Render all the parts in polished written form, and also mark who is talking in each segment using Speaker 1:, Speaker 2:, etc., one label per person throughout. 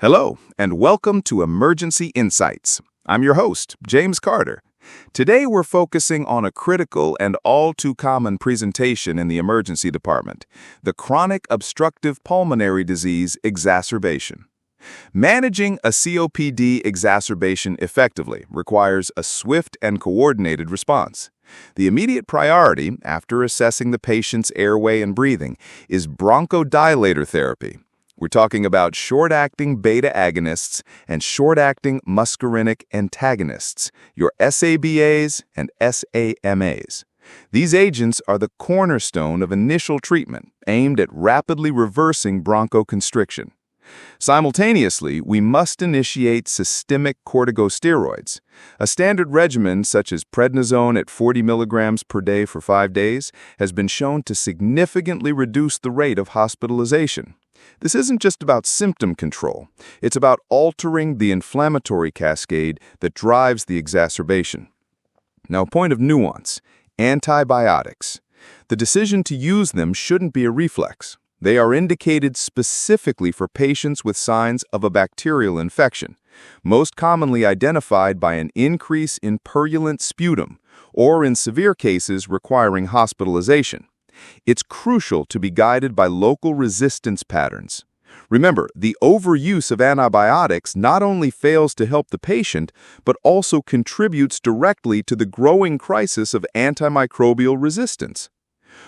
Speaker 1: Hello, and welcome to Emergency Insights. I'm your host, James Carter. Today we're focusing on a critical and all-too-common presentation in the emergency department, the chronic obstructive pulmonary disease exacerbation. Managing a COPD exacerbation effectively requires a swift and coordinated response. The immediate priority, after assessing the patient's airway and breathing, is bronchodilator therapy. We're talking about short-acting beta agonists and short-acting muscarinic antagonists, your SABAs and SAMAs. These agents are the cornerstone of initial treatment aimed at rapidly reversing bronchoconstriction. Simultaneously, we must initiate systemic corticosteroids. A standard regimen such as prednisone at 40 milligrams per day for 5 days has been shown to significantly reduce the rate of hospitalization. This isn't just about symptom control. It's about altering the inflammatory cascade that drives the exacerbation. Now, a point of nuance: antibiotics. The decision to use them shouldn't be a reflex. They are indicated specifically for patients with signs of a bacterial infection, most commonly identified by an increase in purulent sputum, or in severe cases requiring hospitalization. It's crucial to be guided by local resistance patterns. Remember, the overuse of antibiotics not only fails to help the patient, but also contributes directly to the growing crisis of antimicrobial resistance.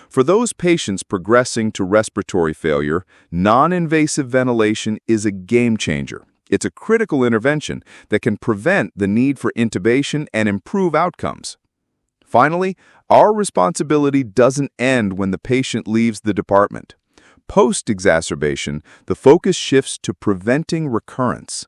Speaker 1: For those patients progressing to respiratory failure, non-invasive ventilation is a game changer. It's a critical intervention that can prevent the need for intubation and improve outcomes. Finally, our responsibility doesn't end when the patient leaves the department. Post-exacerbation, the focus shifts to preventing recurrence.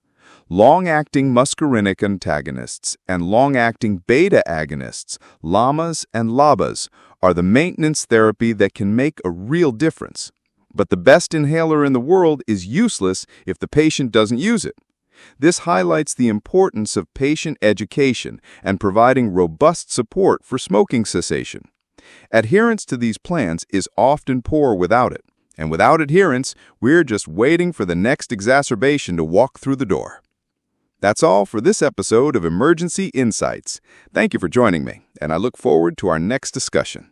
Speaker 1: Long-acting muscarinic antagonists and long-acting beta agonists, LAMAs and LABAs, are the maintenance therapy that can make a real difference. But the best inhaler in the world is useless if the patient doesn't use it. This highlights the importance of patient education and providing robust support for smoking cessation. Adherence to these plans is often poor without it, and without adherence, we're just waiting for the next exacerbation to walk through the door. That's all for this episode of Emergency Insights. Thank you for joining me, and I look forward to our next discussion.